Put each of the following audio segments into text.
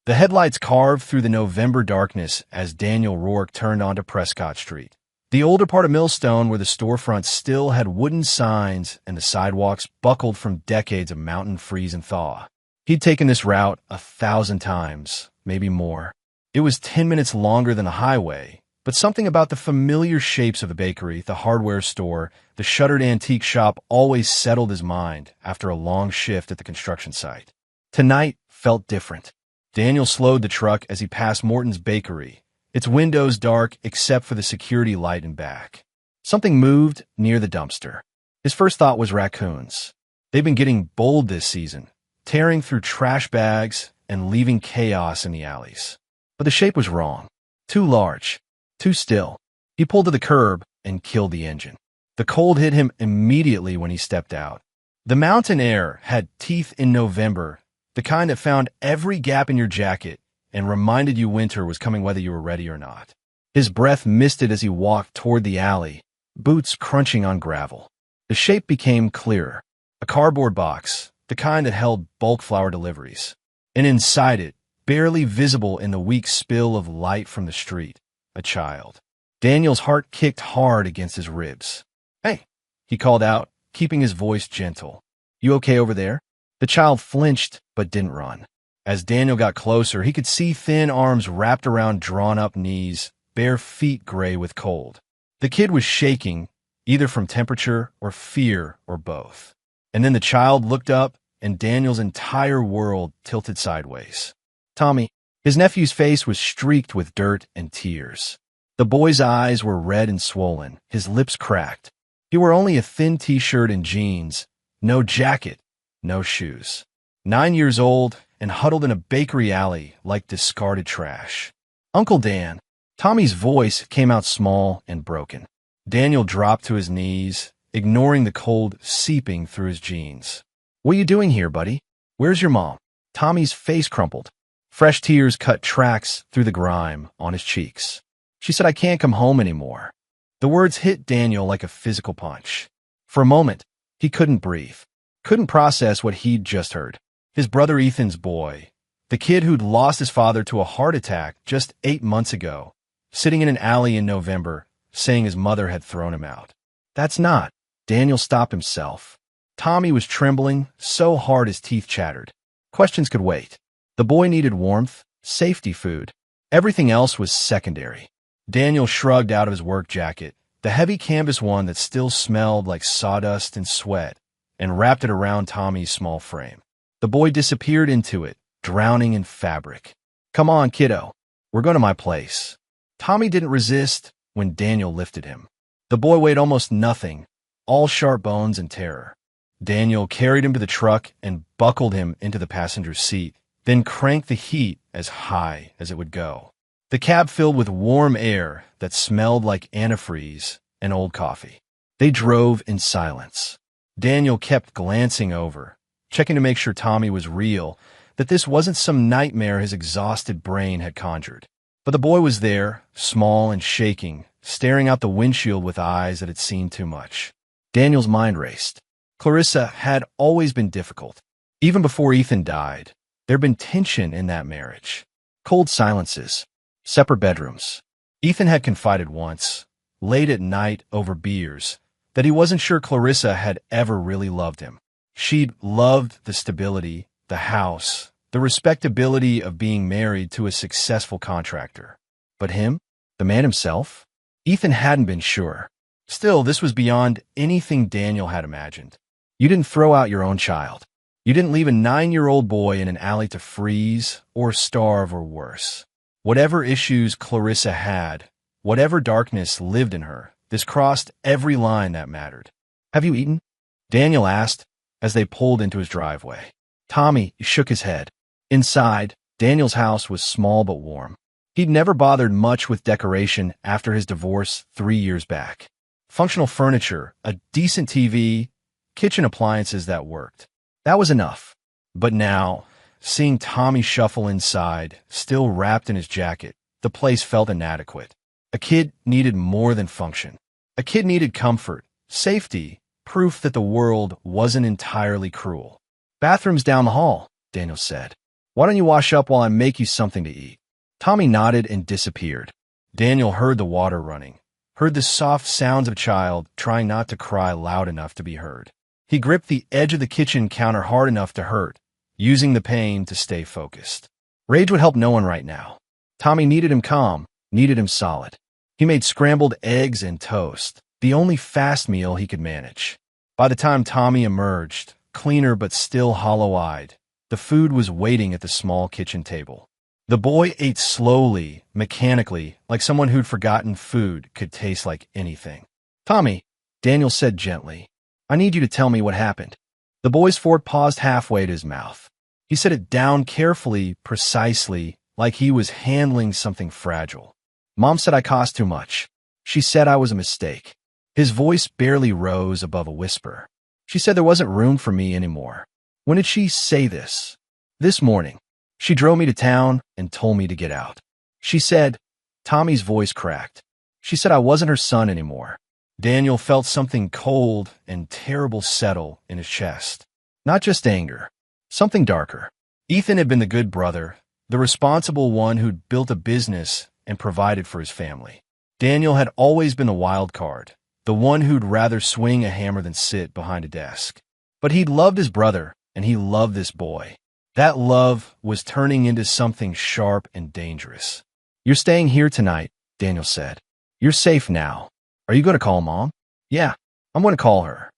The headlights carved through the November darkness as Daniel Rourke turned onto Prescott Street. The older part of Millstone, where the storefronts still had wooden signs and the sidewalks buckled from decades of mountain freeze and thaw. He'd taken this route 1,000 times, maybe more. It was 10 minutes longer than the highway, but something about the familiar shapes of the bakery, the hardware store, the shuttered antique shop always settled his mind after a long shift at the construction site. Tonight felt different. Daniel slowed the truck as he passed Morton's Bakery, its windows dark except for the security light in back. Something moved near the dumpster. His first thought was raccoons. They've been getting bold this season, tearing through trash bags and leaving chaos in the alleys. But the shape was wrong. Too large. Too still. He pulled to the curb and killed the engine. The cold hit him immediately when he stepped out. The mountain air had teeth in November, the kind that found every gap in your jacket and reminded you winter was coming whether you were ready or not. His breath misted as he walked toward the alley, boots crunching on gravel. The shape became clearer. A cardboard box, the kind that held bulk flower deliveries. And inside it, barely visible in the weak spill of light from the street, a child. Daniel's heart kicked hard against his ribs. "Hey," he called out, keeping his voice gentle. "You okay over there?" The child flinched but didn't run. As Daniel got closer, he could see thin arms wrapped around drawn-up knees, bare feet gray with cold. The kid was shaking, either from temperature or fear or both. And then the child looked up, and Daniel's entire world tilted sideways. Tommy. His nephew's face was streaked with dirt and tears. The boy's eyes were red and swollen, his lips cracked. He wore only a thin t-shirt and jeans, no jacket, no shoes. 9 years old and huddled in a bakery alley like discarded trash. "Uncle Dan." Tommy's voice came out small and broken. Daniel dropped to his knees, ignoring the cold seeping through his jeans. "What are you doing here, buddy? Where's your mom?" Tommy's face crumpled. Fresh tears cut tracks through the grime on his cheeks. "She said I can't come home anymore." The words hit Daniel like a physical punch. For a moment, he couldn't breathe, couldn't process what he'd just heard. His brother Ethan's boy, the kid who'd lost his father to a heart attack just 8 months ago, sitting in an alley in November, saying his mother had thrown him out. That's not. Daniel stopped himself. Tommy was trembling so hard his teeth chattered. Questions could wait. The boy needed warmth, safety food. Everything else was secondary. Daniel shrugged out of his work jacket, the heavy canvas one that still smelled like sawdust and sweat, and wrapped it around Tommy's small frame. The boy disappeared into it, drowning in fabric. "Come on, kiddo. We're going to my place." Tommy didn't resist when Daniel lifted him. The boy weighed almost nothing, all sharp bones and terror. Daniel carried him to the truck and buckled him into the passenger's seat, then cranked the heat as high as it would go. The cab filled with warm air that smelled like antifreeze and old coffee. They drove in silence. Daniel kept glancing over, checking to make sure Tommy was real, that this wasn't some nightmare his exhausted brain had conjured. But the boy was there, small and shaking, staring out the windshield with eyes that had seen too much. Daniel's mind raced. Clarissa had always been difficult. Even before Ethan died, there'd been tension in that marriage. Cold silences. Separate bedrooms. Ethan had confided once, late at night over beers, that he wasn't sure Clarissa had ever really loved him. She'd loved the stability, the house, the respectability of being married to a successful contractor. But him? The man himself? Ethan hadn't been sure. Still, this was beyond anything Daniel had imagined. You didn't throw out your own child. You didn't leave a 9-year-old boy in an alley to freeze or starve or worse. Whatever issues Clarissa had, whatever darkness lived in her, this crossed every line that mattered. "Have you eaten?" Daniel asked as they pulled into his driveway. Tommy shook his head. Inside, Daniel's house was small but warm. He'd never bothered much with decoration after his divorce 3 years back. Functional furniture, a decent TV, kitchen appliances that worked. That was enough. But now, seeing Tommy shuffle inside, still wrapped in his jacket, the place felt inadequate. A kid needed more than function. A kid needed comfort, safety, proof that the world wasn't entirely cruel. "Bathroom's down the hall," Daniel said. Why don't you wash up while I make you something to eat? Tommy nodded and disappeared. Daniel heard the water running, heard the soft sounds of a child trying not to cry loud enough to be heard. He gripped the edge of the kitchen counter hard enough to hurt, using the pain to stay focused. Rage would help no one right now. Tommy needed him calm, needed him solid. He made scrambled eggs and toast, the only fast meal he could manage. By the time Tommy emerged, cleaner but still hollow-eyed, the food was waiting at the small kitchen table. The boy ate slowly, mechanically, like someone who'd forgotten food could taste like anything. "Tommy," Daniel said gently, "I need you to tell me what happened." The boy's fork paused halfway to his mouth. He set it down carefully, precisely, like he was handling something fragile. "Mom said I cost too much. She said I was a mistake." His voice barely rose above a whisper. "She said there wasn't room for me anymore." "When did she say this?" "This morning. She drove me to town and told me to get out. She said," Tommy's voice cracked, "she said I wasn't her son anymore." Daniel felt something cold and terrible settle in his chest. Not just anger, something darker. Ethan had been the good brother, the responsible one who'd built a business and provided for his family. Daniel had always been the wild card, the one who'd rather swing a hammer than sit behind a desk. But he'd loved his brother, and he loved this boy. That love was turning into something sharp and dangerous. "You're staying here tonight," Daniel said. "You're safe now. Are you going to call Mom?" "Yeah, I'm going to call her."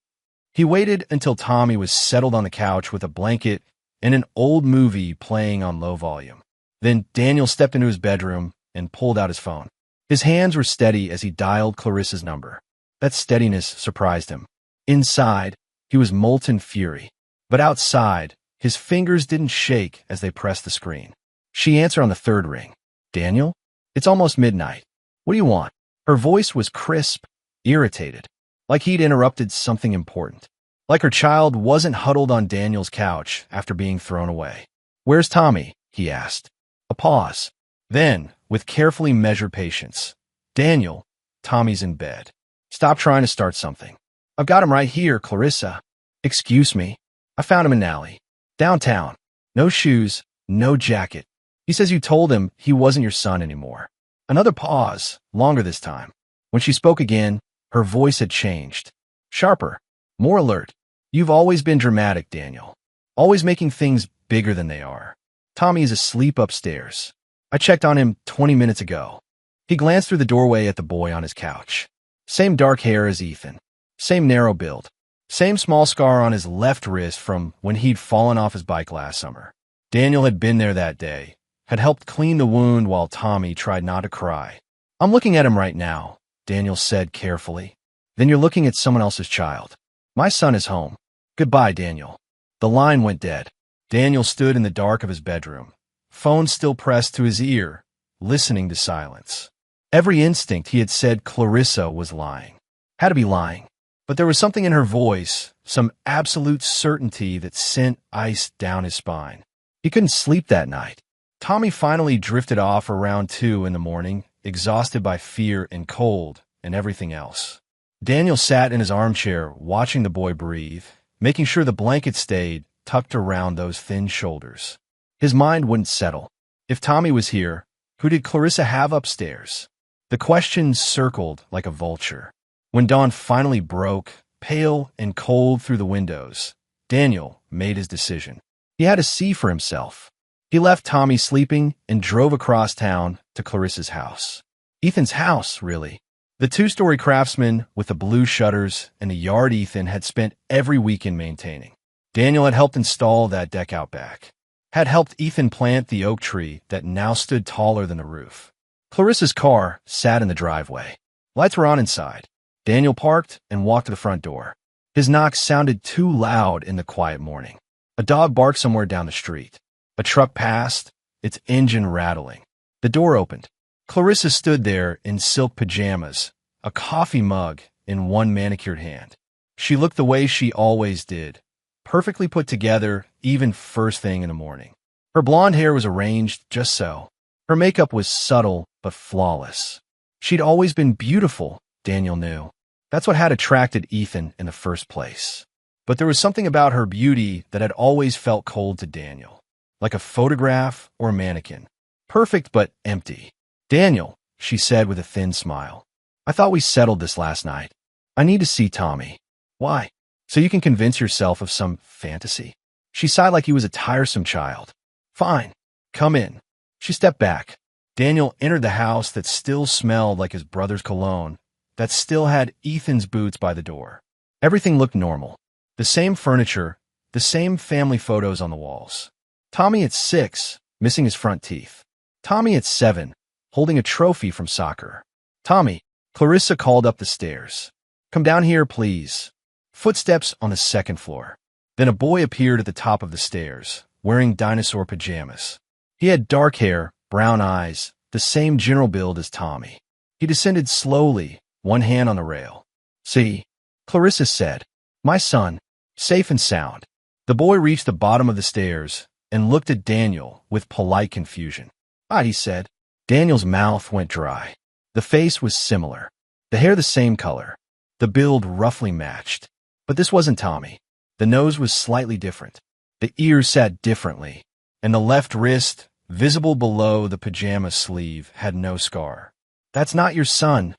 He waited until Tommy was settled on the couch with a blanket and an old movie playing on low volume. Then Daniel stepped into his bedroom and pulled out his phone. His hands were steady as he dialed Clarissa's number. That steadiness surprised him. Inside, he was molten fury. But outside, his fingers didn't shake as they pressed the screen. She answered on the third ring. "Daniel? It's almost midnight. What do you want?" Her voice was crisp, irritated, like he'd interrupted something important. Like her child wasn't huddled on Daniel's couch after being thrown away. "Where's Tommy?" he asked. A pause. Then, with carefully measured patience, "Daniel, Tommy's in bed. Stop trying to start something." "I've got him right here, Clarissa." "Excuse me. I found him in an alley. Downtown. No shoes, no jacket. He says you told him he wasn't your son anymore." Another pause, longer this time. When she spoke again, her voice had changed. Sharper, more alert. "You've always been dramatic, Daniel. Always making things bigger than they are. Tommy is asleep upstairs. I checked on him 20 minutes ago." He glanced through the doorway at the boy on his couch. Same dark hair as Ethan. Same narrow build. Same small scar on his left wrist from when he'd fallen off his bike last summer. Daniel had been there that day, had helped clean the wound while Tommy tried not to cry. "I'm looking at him right now," Daniel said carefully. "Then you're looking at someone else's child. My son is home. Goodbye, Daniel." The line went dead. Daniel stood in the dark of his bedroom, phone still pressed to his ear, listening to silence. Every instinct he had said Clarissa was lying. Had to be lying. But there was something in her voice, some absolute certainty that sent ice down his spine. He couldn't sleep that night. Tommy finally drifted off around 2 in the morning, exhausted by fear and cold and everything else. Daniel sat in his armchair, watching the boy breathe, making sure the blanket stayed tucked around those thin shoulders. His mind wouldn't settle. If Tommy was here, who did Clarissa have upstairs? The question circled like a vulture. When dawn finally broke, pale and cold through the windows, Daniel made his decision. He had to see for himself. He left Tommy sleeping and drove across town to Clarissa's house. Ethan's house, really. The 2-story craftsman with the blue shutters and the yard Ethan had spent every weekend maintaining. Daniel had helped install that deck out back. Had helped Ethan plant the oak tree that now stood taller than the roof. Clarissa's car sat in the driveway. Lights were on inside. Daniel parked and walked to the front door. His knock sounded too loud in the quiet morning. A dog barked somewhere down the street. A truck passed, its engine rattling. The door opened. Clarissa stood there in silk pajamas, a coffee mug in one manicured hand. She looked the way she always did, perfectly put together even first thing in the morning. Her blonde hair was arranged just so. Her makeup was subtle but flawless. She'd always been beautiful, Daniel knew. That's what had attracted Ethan in the first place. But there was something about her beauty that had always felt cold to Daniel. like a photograph or a mannequin. Perfect but empty. "Daniel," she said with a thin smile. "I thought we settled this last night. I need to see Tommy." "Why?" "So you can convince yourself of some fantasy." She sighed like he was a tiresome child. "Fine. Come in." She stepped back. Daniel entered the house that still smelled like his brother's cologne, that still had Ethan's boots by the door. Everything looked normal. The same furniture, the same family photos on the walls. Tommy at 6, missing his front teeth. Tommy at 7, holding a trophy from soccer. "Tommy," Clarissa called up the stairs. "Come down here, please." Footsteps on the second floor. Then a boy appeared at the top of the stairs, wearing dinosaur pajamas. He had dark hair, brown eyes, the same general build as Tommy. He descended slowly, one hand on the rail. "See," Clarissa said. "My son, safe and sound." The boy reached the bottom of the stairs and looked at Daniel with polite confusion. "Ah," he said. Daniel's mouth went dry. The face was similar. The hair the same color. The build roughly matched. But this wasn't Tommy. The nose was slightly different. The ears sat differently. And the left wrist, visible below the pajama sleeve, had no scar. "That's not your son,"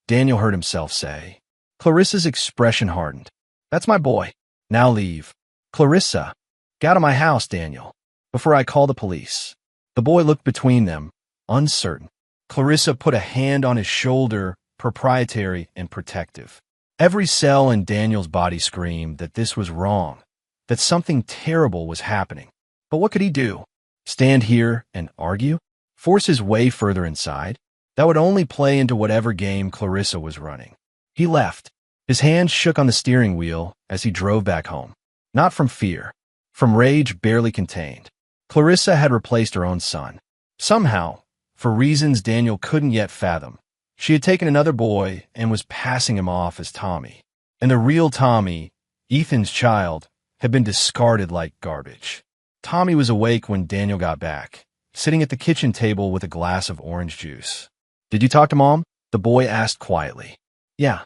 Daniel heard himself say. Clarissa's expression hardened. "That's my boy. Now leave." "Clarissa, get out of my house, Daniel, before I call the police." The boy looked between them, uncertain. Clarissa put a hand on his shoulder, proprietary and protective. Every cell in Daniel's body screamed that this was wrong, that something terrible was happening. But what could he do? Stand here and argue? Force his way further inside? That would only play into whatever game Clarissa was running. He left. His hands shook on the steering wheel as he drove back home. Not from fear, from rage barely contained. Clarissa had replaced her own son. Somehow, for reasons Daniel couldn't yet fathom, she had taken another boy and was passing him off as Tommy. And the real Tommy, Ethan's child, had been discarded like garbage. Tommy was awake when Daniel got back, sitting at the kitchen table with a glass of orange juice. "Did you talk to Mom?" the boy asked quietly. "Yeah."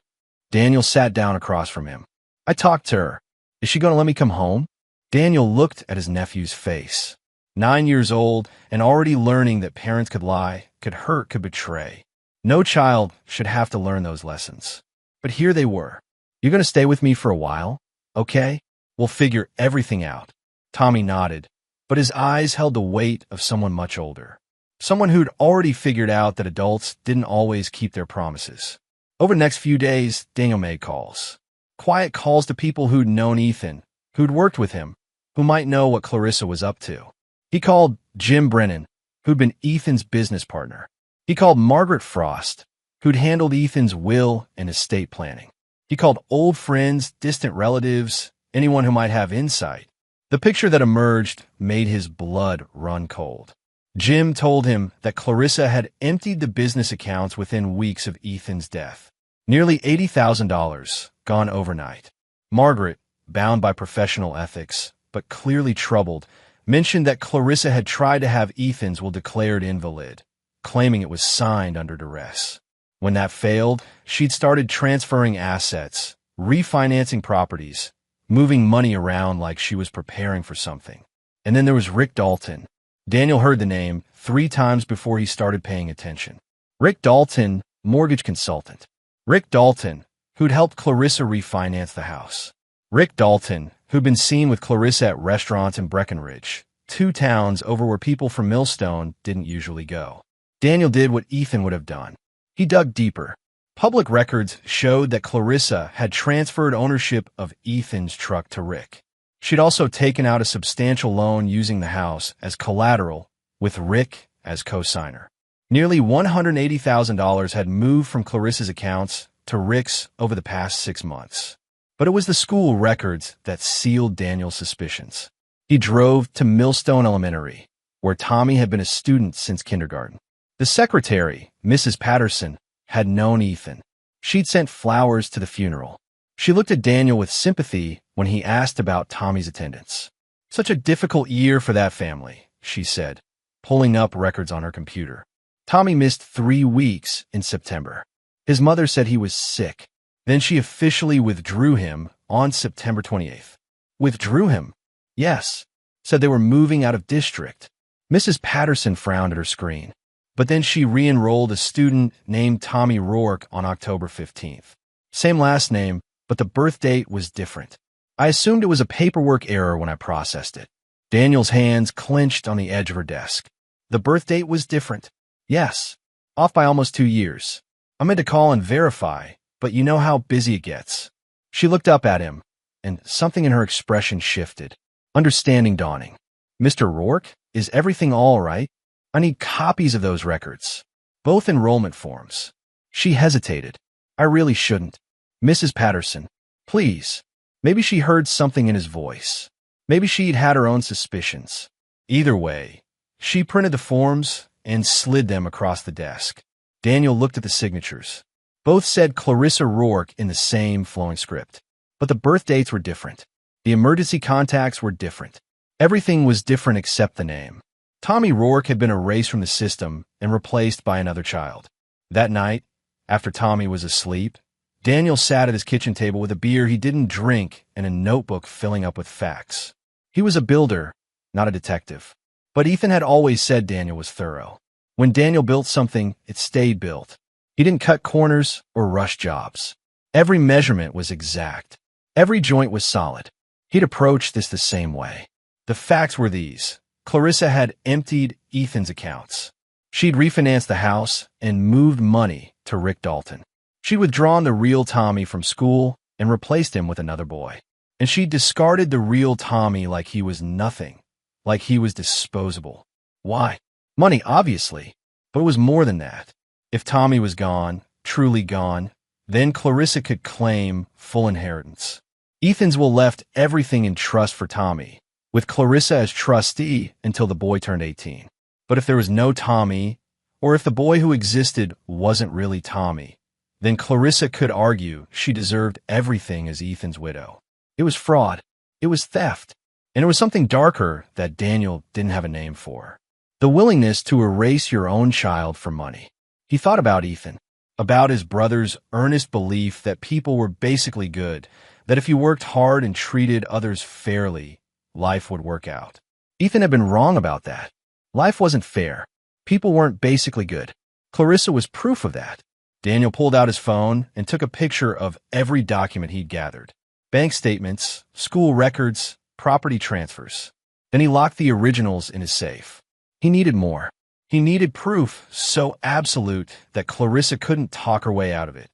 Daniel sat down across from him. "I talked to her. Is she going to let me come home?" Daniel looked at his nephew's face. 9 years old and already learning that parents could lie, could hurt, could betray. No child should have to learn those lessons. But here they were. "You're going to stay with me for a while, okay? We'll figure everything out." Tommy nodded, but his eyes held the weight of someone much older. Someone who'd already figured out that adults didn't always keep their promises. Over the next few days, Daniel made calls. Quiet calls to people who'd known Ethan, who'd worked with him, who might know what Clarissa was up to. He called Jim Brennan, who'd been Ethan's business partner. He called Margaret Frost, who'd handled Ethan's will and estate planning. He called old friends, distant relatives, anyone who might have insight. The picture that emerged made his blood run cold. Jim told him that Clarissa had emptied the business accounts within weeks of Ethan's death. Nearly $80,000 gone overnight. Margaret, bound by professional ethics, but clearly troubled, mentioned that Clarissa had tried to have Ethan's will declared invalid, claiming it was signed under duress. When that failed, she'd started transferring assets, refinancing properties, moving money around like she was preparing for something. And then there was Rick Dalton. Daniel heard the name 3 times before he started paying attention. Rick Dalton, mortgage consultant. Rick Dalton, who'd helped Clarissa refinance the house. Rick Dalton, who'd been seen with Clarissa at restaurants in Breckenridge, 2 towns over where people from Millstone didn't usually go. Daniel did what Ethan would have done. He dug deeper. Public records showed that Clarissa had transferred ownership of Ethan's truck to Rick. She'd also taken out a substantial loan using the house as collateral, with Rick as co-signer. Nearly $180,000 had moved from Clarissa's accounts to Rick's over the past 6 months. But it was the school records that sealed Daniel's suspicions. He drove to Millstone Elementary, where Tommy had been a student since kindergarten. The secretary, Mrs. Patterson, had known Ethan. She'd sent flowers to the funeral. She looked at Daniel with sympathy when he asked about Tommy's attendance. "Such a difficult year for that family," she said, pulling up records on her computer. "Tommy missed 3 weeks in September. His mother said he was sick. Then she officially withdrew him on September 28th. Withdrew him? Yes. said they were moving out of district. Mrs. Patterson frowned at her screen, but then she re-enrolled a student named Tommy Rourke on October 15th. Same last name, but the birth date was different. I assumed it was a paperwork error when I processed it. Daniel's hands clenched on the edge of her desk. The birth date was different. Yes, off by almost 2 years. I meant to call and verify, but you know how busy it gets. She looked up at him, and something in her expression shifted. Understanding dawning. Mr. Rourke, is everything all right? I need copies of those records. Both enrollment forms. She hesitated. I really shouldn't. Mrs. Patterson, please. Maybe she heard something in his voice. Maybe she'd had her own suspicions. Either way, she printed the forms and slid them across the desk. Daniel looked at the signatures. Both said Clarissa Rourke in the same flowing script. But the birth dates were different. The emergency contacts were different. Everything was different except the name. Tommy Rourke had been erased from the system and replaced by another child. That night, after Tommy was asleep, Daniel sat at his kitchen table with a beer he didn't drink and a notebook filling up with facts. He was a builder, not a detective. But Ethan had always said Daniel was thorough. When Daniel built something, it stayed built. He didn't cut corners or rush jobs. Every measurement was exact. Every joint was solid. He'd approached this the same way. The facts were these. Clarissa had emptied Ethan's accounts. She'd refinanced the house and moved money to Rick Dalton. She'd withdrawn the real Tommy from school and replaced him with another boy. And she'd discarded the real Tommy like he was nothing, like he was disposable. Why? Money, obviously, but it was more than that. If Tommy was gone, truly gone, then Clarissa could claim full inheritance. Ethan's will left everything in trust for Tommy, with Clarissa as trustee until the boy turned 18. But if there was no Tommy, or if the boy who existed wasn't really Tommy, then Clarissa could argue she deserved everything as Ethan's widow. It was fraud. It was theft. And it was something darker that Daniel didn't have a name for. The willingness to erase your own child for money. He thought about Ethan, about his brother's earnest belief that people were basically good, that if you worked hard and treated others fairly, life would work out. Ethan had been wrong about that. Life wasn't fair. People weren't basically good. Clarissa was proof of that. Daniel pulled out his phone and took a picture of every document he'd gathered. Bank statements, school records, property transfers. Then he locked the originals in his safe. He needed more. He needed proof so absolute that Clarissa couldn't talk her way out of it,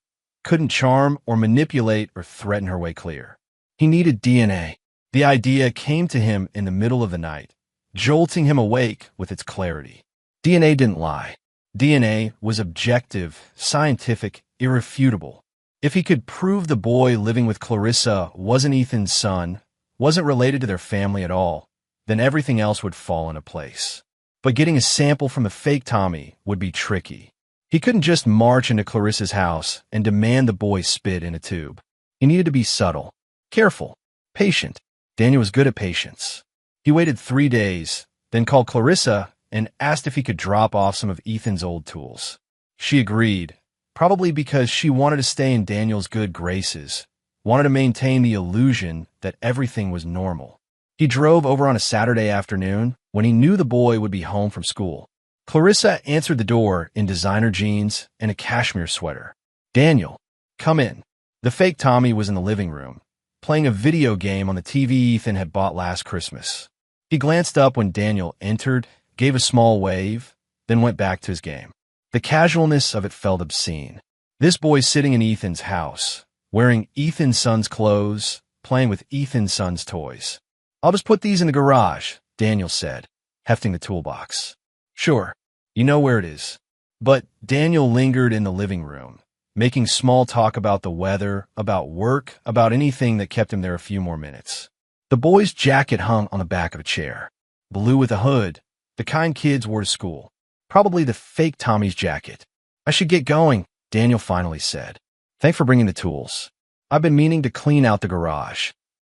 couldn't charm or manipulate or threaten her way clear. He needed DNA. The idea came to him in the middle of the night, jolting him awake with its clarity. DNA didn't lie. DNA was objective, scientific, irrefutable. If he could prove the boy living with Clarissa wasn't Ethan's son, wasn't related to their family at all, then everything else would fall into place. But getting a sample from a fake Tommy would be tricky. He couldn't just march into Clarissa's house and demand the boy spit in a tube. He needed to be subtle, careful, patient. Daniel was good at patience. He waited 3 days, then called Clarissa and asked if he could drop off some of Ethan's old tools. She agreed, probably because she wanted to stay in Daniel's good graces, wanted to maintain the illusion that everything was normal. He drove over on a Saturday afternoon when he knew the boy would be home from school. Clarissa answered the door in designer jeans and a cashmere sweater. "Daniel, come in." The fake Tommy was in the living room, playing a video game on the TV Ethan had bought last Christmas. He glanced up when Daniel entered, gave a small wave, then went back to his game. The casualness of it felt obscene. This boy sitting in Ethan's house, wearing Ethan's son's clothes, playing with Ethan's son's toys. "I'll just put these in the garage," Daniel said, hefting the toolbox. "Sure, you know where it is." But Daniel lingered in the living room, making small talk about the weather, about work, about anything that kept him there a few more minutes. The boy's jacket hung on the back of a chair, blue with a hood, the kind kids wore to school. Probably the fake Tommy's jacket. "I should get going," Daniel finally said. "Thanks for bringing the tools. I've been meaning to clean out the garage."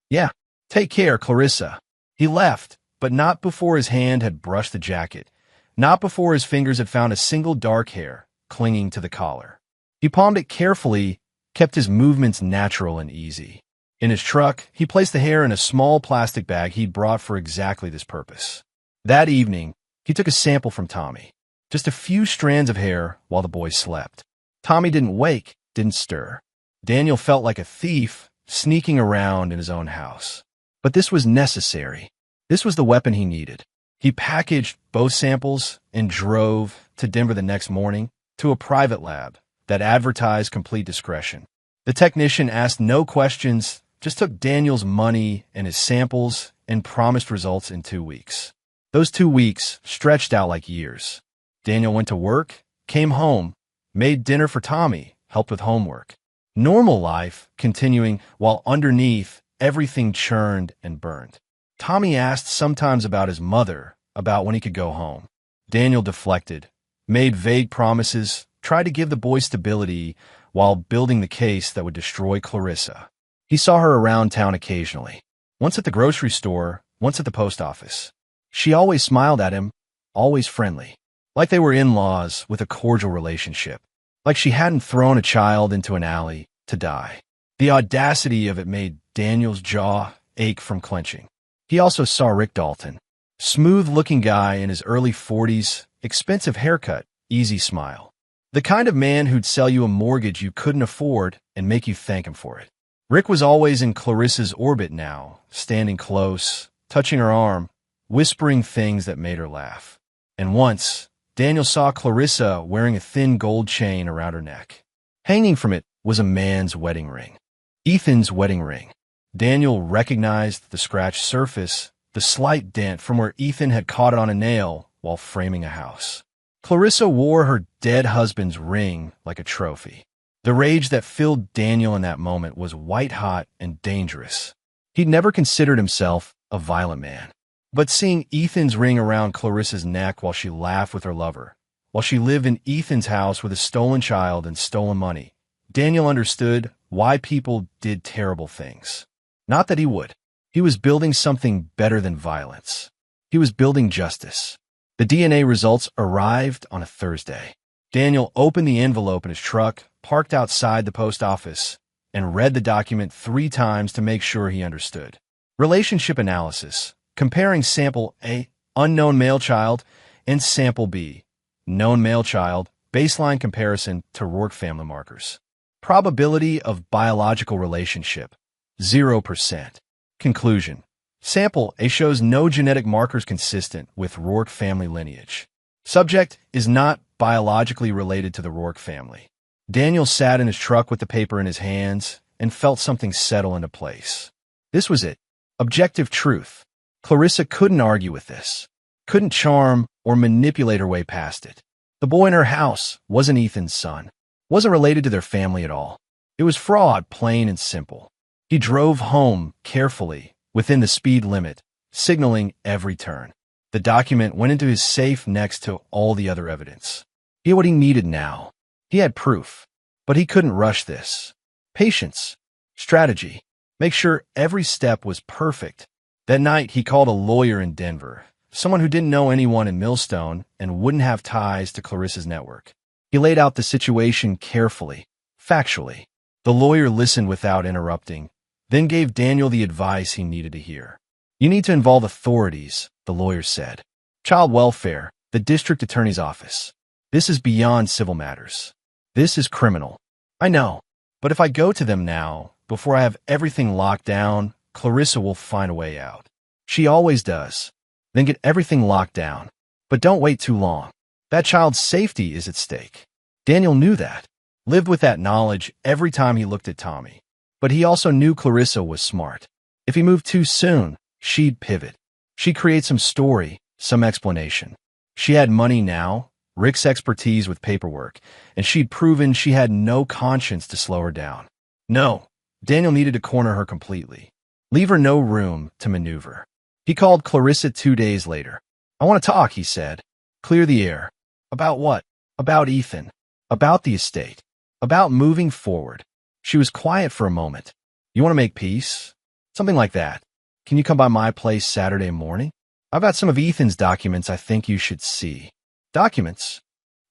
"Yeah, take care, Clarissa." He left, but not before his hand had brushed the jacket, not before his fingers had found a single dark hair clinging to the collar. He palmed it carefully, kept his movements natural and easy. In his truck, he placed the hair in a small plastic bag he'd brought for exactly this purpose. That evening, he took a sample from Tommy. Just a few strands of hair while the boy slept. Tommy didn't wake, didn't stir. Daniel felt like a thief sneaking around in his own house. But this was necessary. This was the weapon he needed. He packaged both samples and drove to Denver the next morning to a private lab that advertised complete discretion. The technician asked no questions, just took Daniel's money and his samples and promised results in 2 weeks. Those 2 weeks stretched out like years. Daniel went to work, came home, made dinner for Tommy, helped with homework. Normal life continuing while underneath everything churned and burned. Tommy asked sometimes about his mother, about when he could go home. Daniel deflected, made vague promises, tried to give the boy stability while building the case that would destroy Clarissa. He saw her around town occasionally, once at the grocery store, once at the post office. She always smiled at him, always friendly, like they were in-laws with a cordial relationship, like she hadn't thrown a child into an alley to die. The audacity of it made Daniel's jaw ache from clenching. He also saw Rick Dalton, smooth-looking guy in his early 40s, expensive haircut, easy smile. The kind of man who'd sell you a mortgage you couldn't afford and make you thank him for it. Rick was always in Clarissa's orbit now, standing close, touching her arm, whispering things that made her laugh. And once, Daniel saw Clarissa wearing a thin gold chain around her neck. Hanging from it was a man's wedding ring. Ethan's wedding ring. Daniel recognized the scratched surface, the slight dent from where Ethan had caught it on a nail while framing a house. Clarissa wore her dead husband's ring like a trophy. The rage that filled Daniel in that moment was white-hot and dangerous. He'd never considered himself a violent man. But seeing Ethan's ring around Clarissa's neck while she laughed with her lover, while she lived in Ethan's house with a stolen child and stolen money, Daniel understood why people did terrible things. Not that he would. He was building something better than violence. He was building justice. The DNA results arrived on a Thursday. Daniel opened the envelope in his truck, parked outside the post office, and read the document 3 times to make sure he understood. Relationship analysis, comparing sample A, unknown male child, and sample B, known male child, baseline comparison to Rourke family markers. Probability of biological relationship, 0%. Conclusion. Sample A shows no genetic markers consistent with Rourke family lineage. Subject is not biologically related to the Rourke family. Daniel sat in his truck with the paper in his hands and felt something settle into place. This was it. Objective truth. Clarissa couldn't argue with this, couldn't charm or manipulate her way past it. The boy in her house wasn't Ethan's son, wasn't related to their family at all. It was fraud, plain and simple. He drove home carefully, within the speed limit, signaling every turn. The document went into his safe next to all the other evidence. He had what he needed now. He had proof, but he couldn't rush this. Patience, strategy, make sure every step was perfect. That night, he called a lawyer in Denver, someone who didn't know anyone in Millstone and wouldn't have ties to Clarissa's network. He laid out the situation carefully, factually. The lawyer listened without interrupting, then gave Daniel the advice he needed to hear. You need to involve authorities, the lawyer said. Child welfare, the district attorney's office. This is beyond civil matters. This is criminal. I know, but if I go to them now, before I have everything locked down, Clarissa will find a way out. She always does. Then get everything locked down. But don't wait too long. That child's safety is at stake. Daniel knew that, lived with that knowledge every time he looked at Tommy. But he also knew Clarissa was smart. If he moved too soon, she'd pivot. She'd create some story, some explanation. She had money now, Rick's expertise with paperwork, and she'd proven she had no conscience to slow her down. No, Daniel needed to corner her completely. Leave her no room to maneuver. He called Clarissa 2 days later. I want to talk, he said. Clear the air. About what? About Ethan. About the estate. About moving forward. She was quiet for a moment. You want to make peace? Something like that. Can you come by my place Saturday morning? I've got some of Ethan's documents I think you should see. Documents?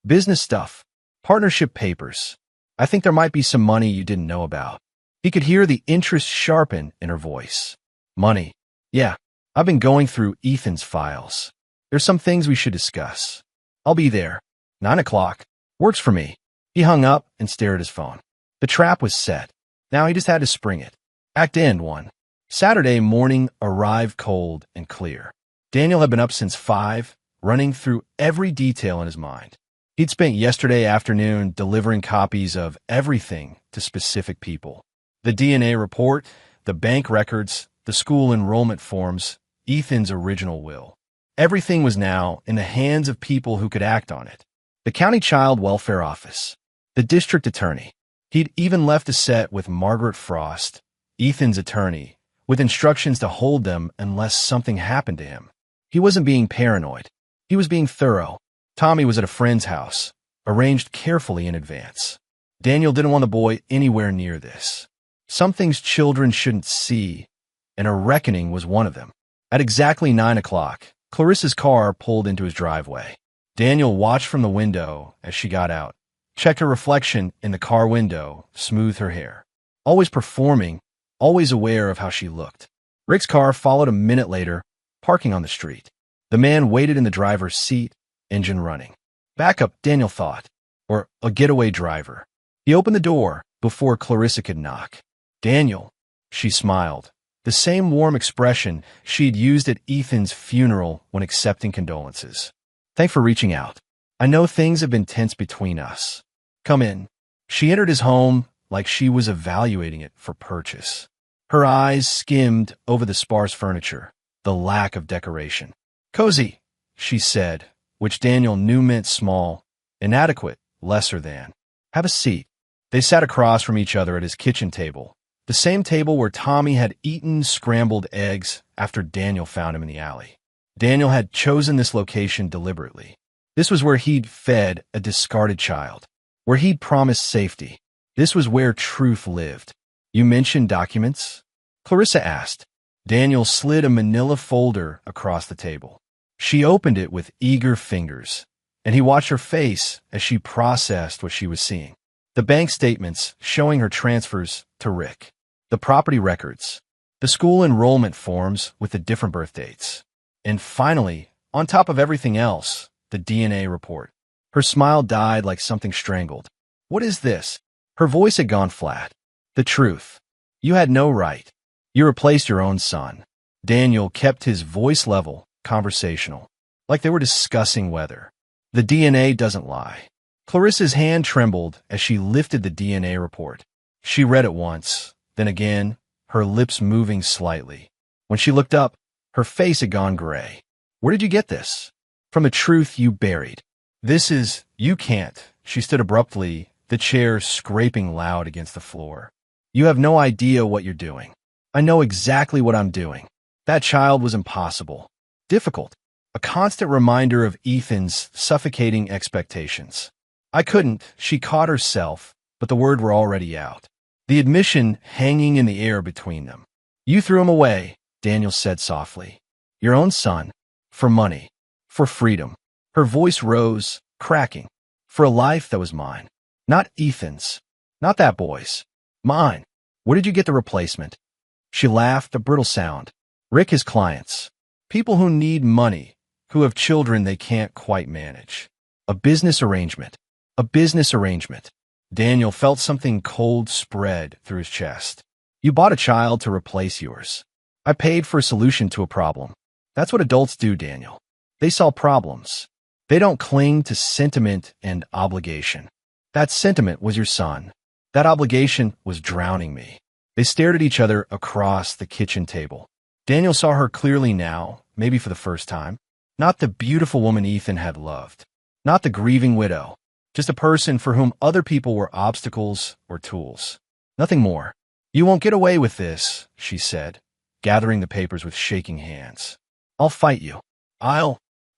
Business stuff. Partnership papers. I think there might be some money you didn't know about. He could hear the interest sharpen in her voice. Money. Yeah, I've been going through Ethan's files. There's some things we should discuss. I'll be there. 9 o'clock. Works for me. He hung up and stared at his phone. The trap was set. Now he just had to spring it. Act End 1. Saturday morning arrived cold and clear. Daniel had been up since 5, running through every detail in his mind. He'd spent yesterday afternoon delivering copies of everything to specific people. The DNA report, the bank records, the school enrollment forms, Ethan's original will. Everything was now in the hands of people who could act on it. The county child welfare office, the district attorney. He'd even left a set with Margaret Frost, Ethan's attorney, with instructions to hold them unless something happened to him. He wasn't being paranoid. He was being thorough. Tommy was at a friend's house, arranged carefully in advance. Daniel didn't want the boy anywhere near this. Some things children shouldn't see, and a reckoning was one of them. At exactly 9 o'clock, Clarissa's car pulled into his driveway. Daniel watched from the window as she got out, checked her reflection in the car window, smoothed her hair. Always performing, always aware of how she looked. Rick's car followed a minute later, parking on the street. The man waited in the driver's seat, engine running. Backup, Daniel thought, or a getaway driver. He opened the door before Clarissa could knock. Daniel, she smiled, the same warm expression she'd used at Ethan's funeral when accepting condolences. Thanks for reaching out. I know things have been tense between us. Come in. She entered his home like she was evaluating it for purchase. Her eyes skimmed over the sparse furniture, the lack of decoration. Cozy, she said, which Daniel knew meant small, inadequate, lesser than. Have a seat. They sat across from each other at his kitchen table, the same table where Tommy had eaten scrambled eggs after Daniel found him in the alley. Daniel had chosen this location deliberately. This was where he'd fed a discarded child, where he'd promised safety. This was where truth lived. You mentioned documents? Clarissa asked. Daniel slid a manila folder across the table. She opened it with eager fingers, and he watched her face as she processed what she was seeing. The bank statements showing her transfers to Rick. The property records. The school enrollment forms with the different birth dates. And finally, on top of everything else, the DNA report. Her smile died like something strangled. What is this? Her voice had gone flat. The truth. You had no right. You replaced your own son. Daniel kept his voice level, conversational, like they were discussing weather. The DNA doesn't lie. Clarissa's hand trembled as she lifted the DNA report. She read it once, then again, her lips moving slightly. When she looked up, her face had gone gray. Where did you get this? From the truth you buried. You can't. She stood abruptly, the chair scraping loud against the floor. You have no idea what you're doing. I know exactly what I'm doing. That child was impossible. Difficult. A constant reminder of Ethan's suffocating expectations. I couldn't. She caught herself, but the words were already out. The admission hanging in the air between them. You threw him away, Daniel said softly. Your own son. For money. For freedom. Her voice rose, cracking. For a life that was mine. Not Ethan's. Not that boy's. Mine. Where did you get the replacement? She laughed, a brittle sound. Rick has clients. People who need money, who have children they can't quite manage. A business arrangement. A business arrangement. Daniel felt something cold spread through his chest. You bought a child to replace yours. I paid for a solution to a problem. That's what adults do, Daniel. They solve problems. They don't cling to sentiment and obligation. That sentiment was your son. That obligation was drowning me. They stared at each other across the kitchen table. Daniel saw her clearly now, maybe for the first time. Not the beautiful woman Ethan had loved. Not the grieving widow. Just a person for whom other people were obstacles or tools. Nothing more. You won't get away with this, she said, gathering the papers with shaking hands. I'll fight you.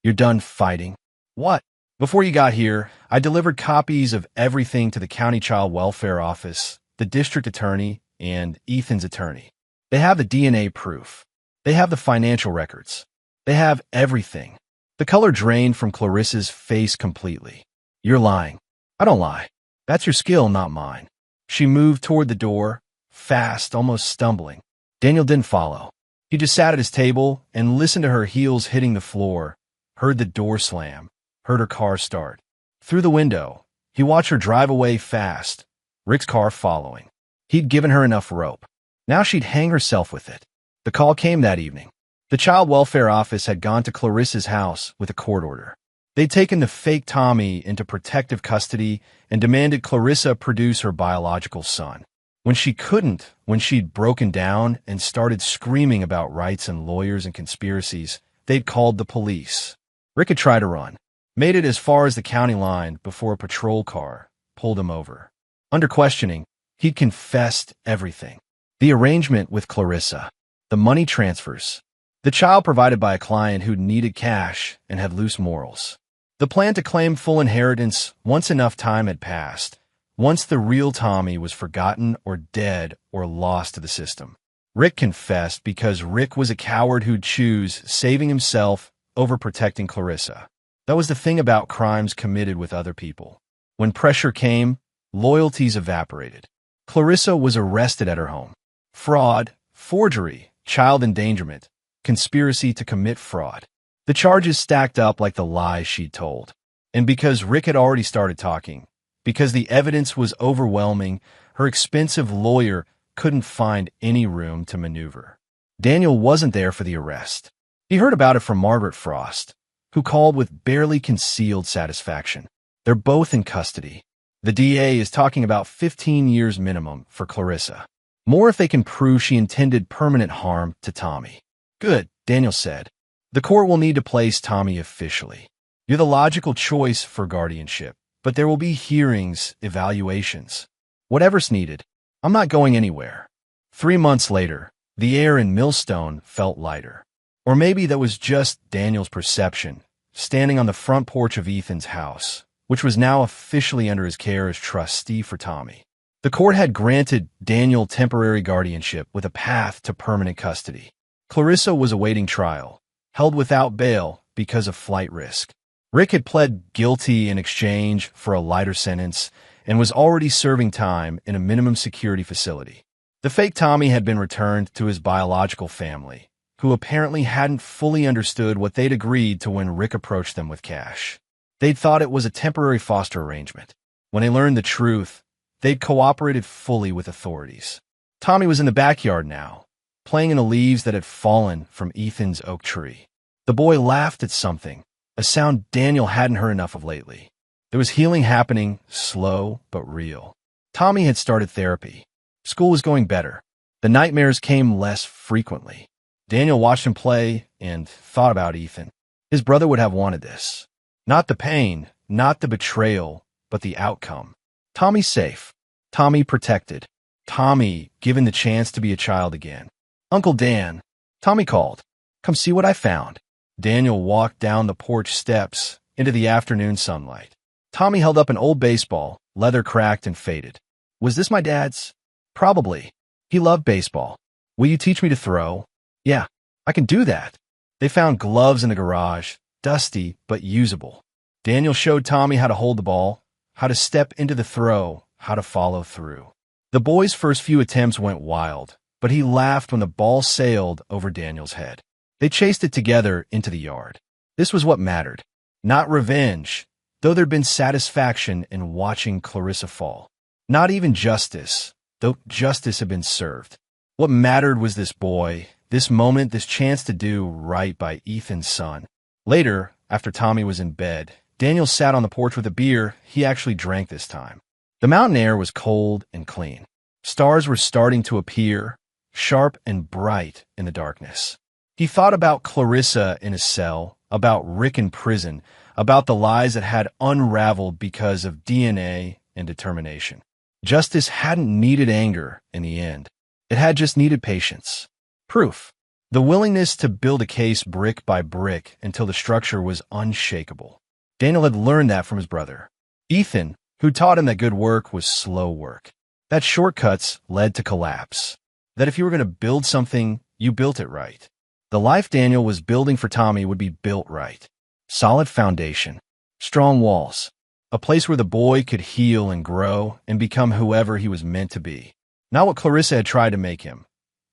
You're done fighting. What? Before you got here, I delivered copies of everything to the county child welfare office, the district attorney, and Ethan's attorney. They have the DNA proof. They have the financial records. They have everything. The color drained from Clarissa's face completely. You're lying. I don't lie. That's your skill, not mine. She moved toward the door, fast, almost stumbling. Daniel didn't follow. He just sat at his table and listened to her heels hitting the floor, heard the door slam, heard her car start. Through the window, he watched her drive away fast, Rick's car following. He'd given her enough rope. Now she'd hang herself with it. The call came that evening. The child welfare office had gone to Clarissa's house with a court order. They'd taken the fake Tommy into protective custody and demanded Clarissa produce her biological son. When she couldn't, when she'd broken down and started screaming about rights and lawyers and conspiracies, they'd called the police. Rick had tried to run, made it as far as the county line before a patrol car pulled him over. Under questioning, he'd confessed everything. The arrangement with Clarissa, the money transfers, the child provided by a client who needed cash and had loose morals. The plan to claim full inheritance once enough time had passed, once the real Tommy was forgotten or dead or lost to the system. Rick confessed because Rick was a coward who'd choose saving himself over protecting Clarissa. That was the thing about crimes committed with other people. When pressure came, loyalties evaporated. Clarissa was arrested at her home. Fraud, forgery, child endangerment, conspiracy to commit fraud. The charges stacked up like the lies she'd told. And because Rick had already started talking, because the evidence was overwhelming, her expensive lawyer couldn't find any room to maneuver. Daniel wasn't there for the arrest. He heard about it from Margaret Frost, who called with barely concealed satisfaction. They're both in custody. The DA is talking about 15 years minimum for Clarissa. More if they can prove she intended permanent harm to Tommy. Good, Daniel said. The court will need to place Tommy officially. You're the logical choice for guardianship, but there will be hearings, evaluations. Whatever's needed. I'm not going anywhere. 3 months later, the air in Millstone felt lighter. Or maybe that was just Daniel's perception, standing on the front porch of Ethan's house, which was now officially under his care as trustee for Tommy. The court had granted Daniel temporary guardianship with a path to permanent custody. Clarissa was awaiting trial, held without bail because of flight risk. Rick had pled guilty in exchange for a lighter sentence and was already serving time in a minimum security facility. The fake Tommy had been returned to his biological family, who apparently hadn't fully understood what they'd agreed to when Rick approached them with cash. They'd thought it was a temporary foster arrangement. When they learned the truth, they'd cooperated fully with authorities. Tommy was in the backyard now, playing in the leaves that had fallen from Ethan's oak tree. The boy laughed at something, a sound Daniel hadn't heard enough of lately. There was healing happening, slow but real. Tommy had started therapy. School was going better. The nightmares came less frequently. Daniel watched him play and thought about Ethan. His brother would have wanted this. Not the pain, not the betrayal, but the outcome. Tommy safe. Tommy protected. Tommy given the chance to be a child again. Uncle Dan. Tommy called. Come see what I found. Daniel walked down the porch steps into the afternoon sunlight. Tommy held up an old baseball, leather cracked and faded. Was this my dad's? Probably. He loved baseball. Will you teach me to throw? Yeah, I can do that. They found gloves in the garage, dusty but usable. Daniel showed Tommy how to hold the ball, how to step into the throw, how to follow through. The boy's first few attempts went wild, but he laughed when the ball sailed over Daniel's head. They chased it together into the yard. This was what mattered. Not revenge, though there'd been satisfaction in watching Clarissa fall. Not even justice, though justice had been served. What mattered was this boy, this moment, this chance to do right by Ethan's son. Later, after Tommy was in bed, Daniel sat on the porch with a beer he actually drank this time. The mountain air was cold and clean. Stars were starting to appear, sharp and bright in the darkness. He thought about Clarissa in his cell, about Rick in prison, about the lies that had unraveled because of DNA and determination. Justice hadn't needed anger in the end. It had just needed patience. Proof. The willingness to build a case brick by brick until the structure was unshakable. Daniel had learned that from his brother, Ethan, who taught him that good work was slow work. That shortcuts led to collapse. That if you were going to build something, you built it right. The life Daniel was building for Tommy would be built right. Solid foundation, strong walls, a place where the boy could heal and grow and become whoever he was meant to be. Not what Clarissa had tried to make him.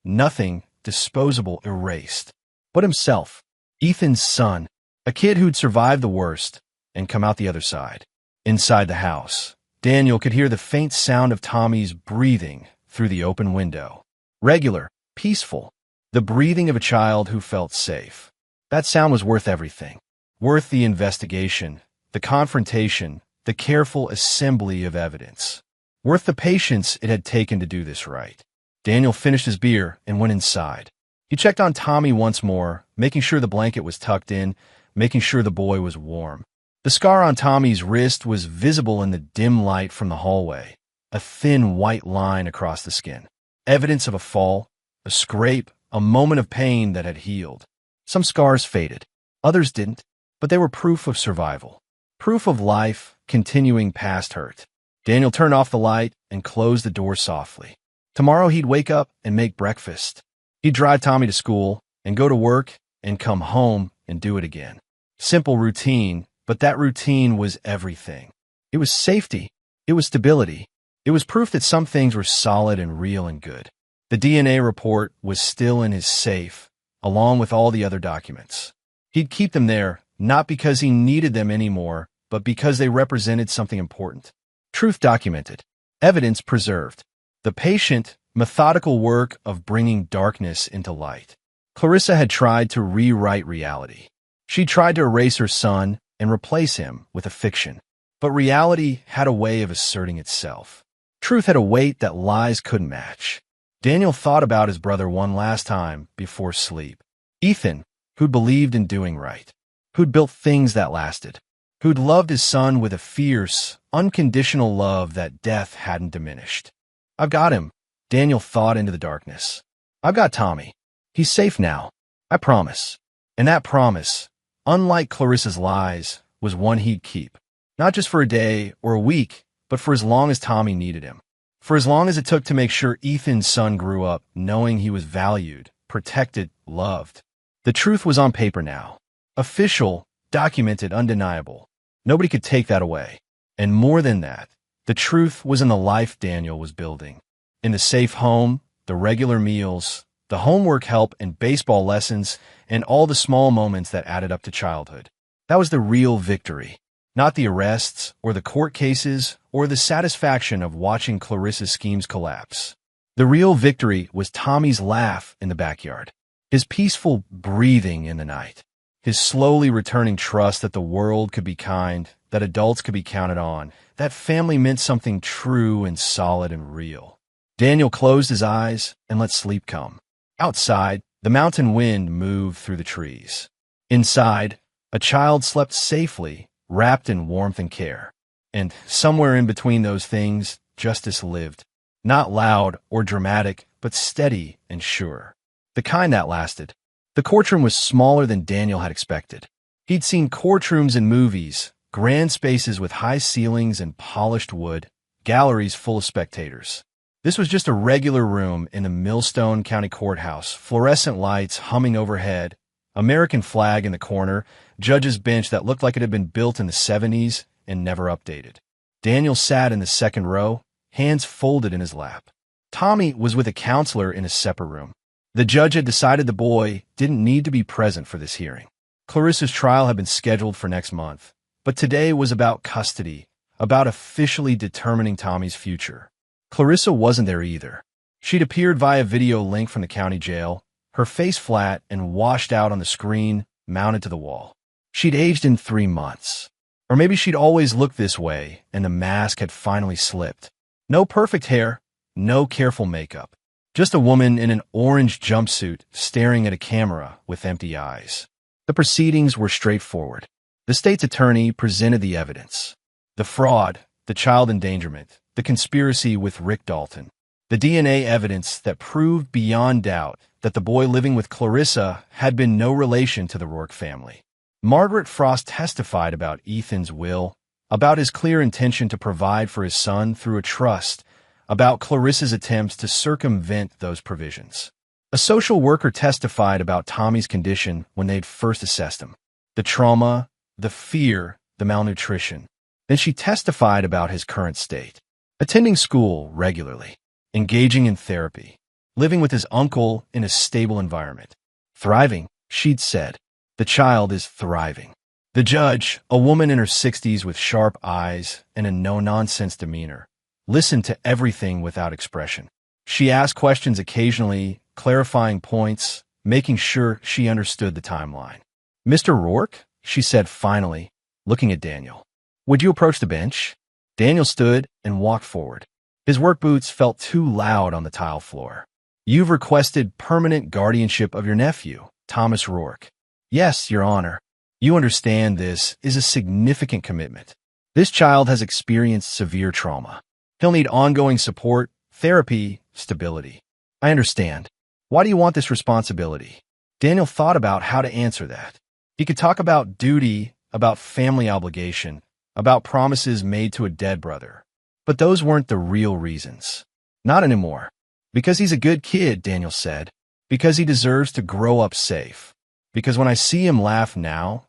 Nothing disposable, erased. But himself. Ethan's son. A kid who'd survived the worst and come out the other side. Inside the house, Daniel could hear the faint sound of Tommy's breathing through the open window. Regular, peaceful. The breathing of a child who felt safe. That sound was worth everything. Worth the investigation, the confrontation, the careful assembly of evidence. Worth the patience it had taken to do this right. Daniel finished his beer and went inside. He checked on Tommy once more, making sure the blanket was tucked in, making sure the boy was warm. The scar on Tommy's wrist was visible in the dim light from the hallway, a thin white line across the skin. Evidence of a fall, a scrape, a moment of pain that had healed. Some scars faded, others didn't, but they were proof of survival. Proof of life continuing past hurt. Daniel turned off the light and closed the door softly. Tomorrow he'd wake up and make breakfast. He'd drive Tommy to school and go to work and come home and do it again. Simple routine, but that routine was everything. It was safety. It was stability. It was proof that some things were solid and real and good. The DNA report was still in his safe, along with all the other documents. He'd keep them there, not because he needed them anymore, but because they represented something important. Truth documented. Evidence preserved. The patient, methodical work of bringing darkness into light. Clarissa had tried to rewrite reality. She tried to erase her son and replace him with a fiction. But reality had a way of asserting itself. Truth had a weight that lies couldn't match. Daniel thought about his brother one last time before sleep. Ethan, who'd believed in doing right. Who'd built things that lasted. Who'd loved his son with a fierce, unconditional love that death hadn't diminished. I've got him, Daniel thought into the darkness. I've got Tommy. He's safe now. I promise. And that promise, unlike Clarissa's lies, was one he'd keep. Not just for a day or a week, but for as long as Tommy needed him. For as long as it took to make sure Ethan's son grew up knowing he was valued, protected, loved. The truth was on paper now. Official, documented, undeniable. Nobody could take that away. And more than that, the truth was in the life Daniel was building. In the safe home, the regular meals, the homework help and baseball lessons, and all the small moments that added up to childhood. That was the real victory. Not the arrests, or the court cases, or the satisfaction of watching Clarissa's schemes collapse. The real victory was Tommy's laugh in the backyard. His peaceful breathing in the night. His slowly returning trust that the world could be kind, that adults could be counted on, that family meant something true and solid and real. Daniel closed his eyes and let sleep come. Outside, the mountain wind moved through the trees. Inside, a child slept safely, wrapped in warmth and care. And somewhere in between those things, justice lived. Not loud or dramatic, but steady and sure. The kind that lasted. The courtroom was smaller than Daniel had expected. He'd seen courtrooms in movies, grand spaces with high ceilings and polished wood, galleries full of spectators. This was just a regular room in the Millstone County Courthouse, fluorescent lights humming overhead, American flag in the corner, judge's bench that looked like it had been built in the 70s and never updated. Daniel sat in the second row, hands folded in his lap. Tommy was with a counselor in a separate room. The judge had decided the boy didn't need to be present for this hearing. Clarissa's trial had been scheduled for next month, but today was about custody, about officially determining Tommy's future. Clarissa wasn't there either. She'd appeared via video link from the county jail, her face flat and washed out on the screen mounted to the wall. She'd aged in 3 months. Or maybe she'd always looked this way and the mask had finally slipped. No perfect hair, no careful makeup. Just a woman in an orange jumpsuit staring at a camera with empty eyes. The proceedings were straightforward. The state's attorney presented the evidence. The fraud, the child endangerment, the conspiracy with Rick Dalton. The DNA evidence that proved beyond doubt that the boy living with Clarissa had been no relation to the Rourke family. Margaret Frost testified about Ethan's will, about his clear intention to provide for his son through a trust, about Clarissa's attempts to circumvent those provisions. A social worker testified about Tommy's condition when they'd first assessed him. The trauma, the fear, the malnutrition. Then she testified about his current state. Attending school regularly. engaging in therapy, living with his uncle in a stable environment. Thriving, she'd said. The child is thriving. The judge, a woman in her 60s with sharp eyes and a no-nonsense demeanor, listened to everything without expression. She asked questions occasionally, clarifying points, making sure she understood the timeline. "Mr. Rourke," she said finally, looking at Daniel. "Would you approach the bench?" Daniel stood and walked forward. His work boots felt too loud on the tile floor. "You've requested permanent guardianship of your nephew, Thomas Rourke." "Yes, Your Honor. You understand this is a significant commitment. This child has experienced severe trauma. He'll need ongoing support, therapy, stability." "I understand. Why do you want this responsibility?" Daniel thought about how to answer that. He could talk about duty, about family obligation, about promises made to a dead brother. But those weren't the real reasons. Not anymore. "Because he's a good kid," Daniel said. "Because he deserves to grow up safe. Because when I see him laugh now,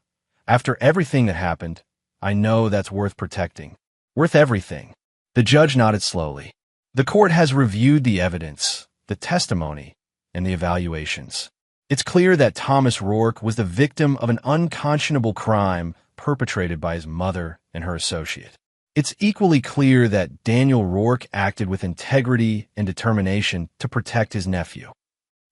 after everything that happened, I know that's worth protecting. Worth everything." The judge nodded slowly. "The court has reviewed the evidence, the testimony, and the evaluations. It's clear that Thomas Rourke was the victim of an unconscionable crime perpetrated by his mother and her associate. It's equally clear that Daniel Rourke acted with integrity and determination to protect his nephew."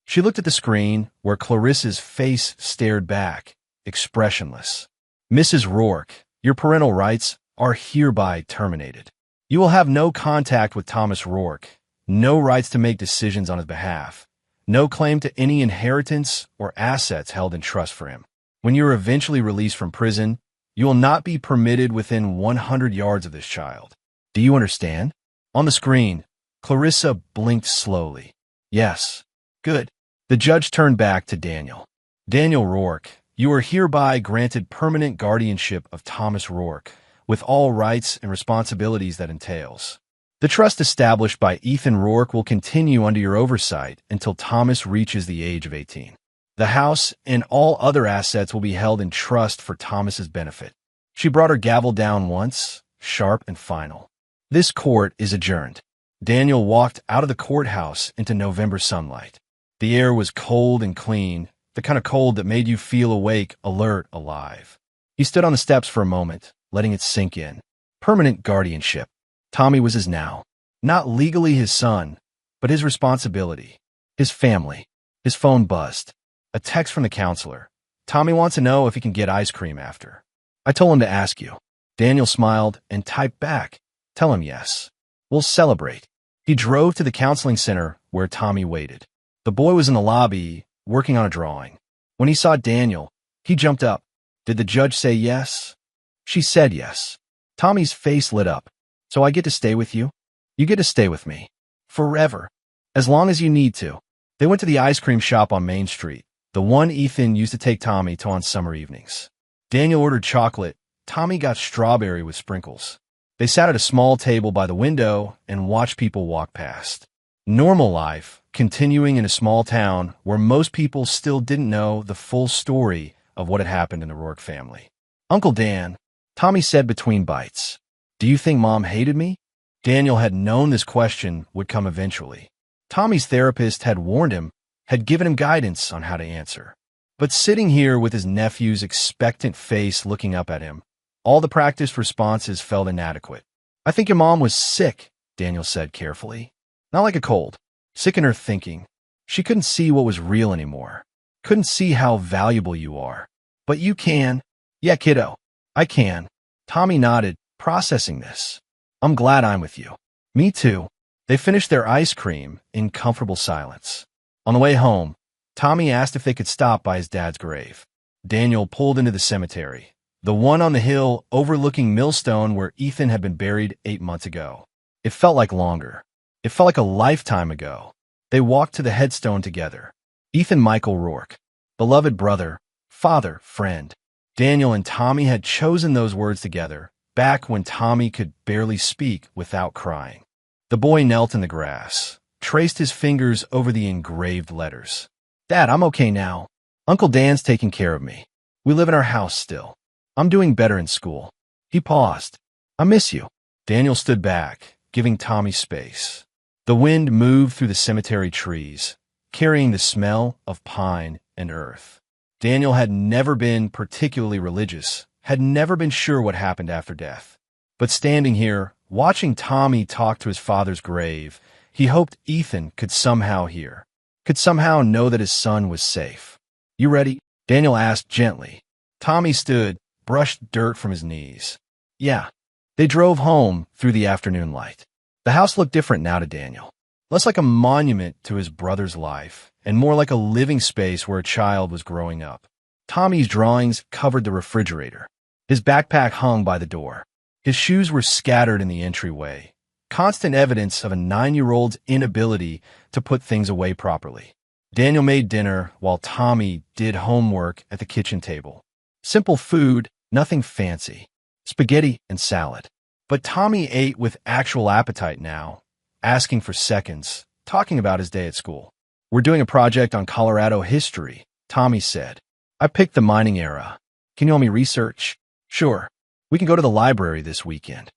She looked at the screen where Clarissa's face stared back, expressionless. "Mrs. Rourke, your parental rights are hereby terminated. You will have no contact with Thomas Rourke, no rights to make decisions on his behalf, no claim to any inheritance or assets held in trust for him. When you are eventually released from prison, you will not be permitted within 100 yards of this child. Do you understand?" On the screen, Clarissa blinked slowly. "Yes." "Good." The judge turned back to Daniel. "Daniel Rourke, you are hereby granted permanent guardianship of Thomas Rourke, with all rights and responsibilities that entails. The trust established by Ethan Rourke will continue under your oversight until Thomas reaches the age of 18. The house and all other assets will be held in trust for Thomas's benefit." She brought her gavel down once, sharp and final. "This court is adjourned." Daniel walked out of the courthouse into November sunlight. The air was cold and clean, the kind of cold that made you feel awake, alert, alive. He stood on the steps for a moment, letting it sink in. Permanent guardianship. Tommy was his now. Not legally his son, but his responsibility. His family. His phone buzzed. A text from the counselor. "Tommy wants to know if he can get ice cream after. I told him to ask you." Daniel smiled and typed back. "Tell him yes. We'll celebrate." He drove to the counseling center where Tommy waited. The boy was in the lobby, working on a drawing. When he saw Daniel, he jumped up. "Did the judge say yes?" She said yes. Tommy's face lit up. "So I get to stay with you?" "You get to stay with me. Forever. As long as you need to." They went to the ice cream shop on Main Street, the one Ethan used to take Tommy to on summer evenings. Daniel ordered chocolate. Tommy got strawberry with sprinkles. They sat at a small table by the window and watched people walk past. Normal life, continuing in a small town where most people still didn't know the full story of what had happened in the Rourke family. "Uncle Dan," Tommy said between bites, "do you think Mom hated me?" Daniel had known this question would come eventually. Tommy's therapist had warned him, had given him guidance on how to answer. But sitting here with his nephew's expectant face looking up at him, all the practiced responses felt inadequate. "I think your mom was sick," Daniel said carefully. "Not like a cold. Sick in her thinking. She couldn't see what was real anymore. Couldn't see how valuable you are. But you can." "Yeah, kiddo. I can." Tommy nodded, processing this. "I'm glad I'm with you." "Me too." They finished their ice cream in comfortable silence. On the way home, Tommy asked if they could stop by his dad's grave. Daniel pulled into the cemetery, the one on the hill overlooking Millstone where Ethan had been buried 8 months ago. It felt like longer. It felt like a lifetime ago. They walked to the headstone together. Ethan Michael Rourke, beloved brother, father, friend. Daniel and Tommy had chosen those words together, back when Tommy could barely speak without crying. The boy knelt in the grass, traced his fingers over the engraved letters. "Dad, I'm okay now. Uncle Dan's taking care of me. We live in our house still. I'm doing better in school." He paused. "I miss you." Daniel stood back, giving Tommy space. The wind moved through the cemetery trees, carrying the smell of pine and earth. Daniel had never been particularly religious, had never been sure what happened after death. But standing here, watching Tommy talk to his father's grave, he hoped Ethan could somehow hear, could somehow know that his son was safe. "You ready?" Daniel asked gently. Tommy stood, brushed dirt from his knees. "Yeah." They drove home through the afternoon light. The house looked different now to Daniel. Less like a monument to his brother's life, and more like a living space where a child was growing up. Tommy's drawings covered the refrigerator. His backpack hung by the door. His shoes were scattered in the entryway, constant evidence of a 9-year-old's inability to put things away properly. Daniel made dinner while Tommy did homework at the kitchen table. Simple food, nothing fancy. Spaghetti and salad. But Tommy ate with actual appetite now, asking for seconds, talking about his day at school. "We're doing a project on Colorado history," Tommy said. "I picked the mining era. Can you help me research?" "Sure. We can go to the library this weekend."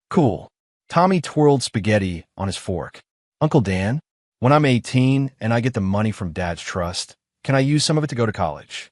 "Cool." Tommy twirled spaghetti on his fork. "Uncle Dan, when I'm 18 and I get the money from Dad's trust, can I use some of it to go to college?"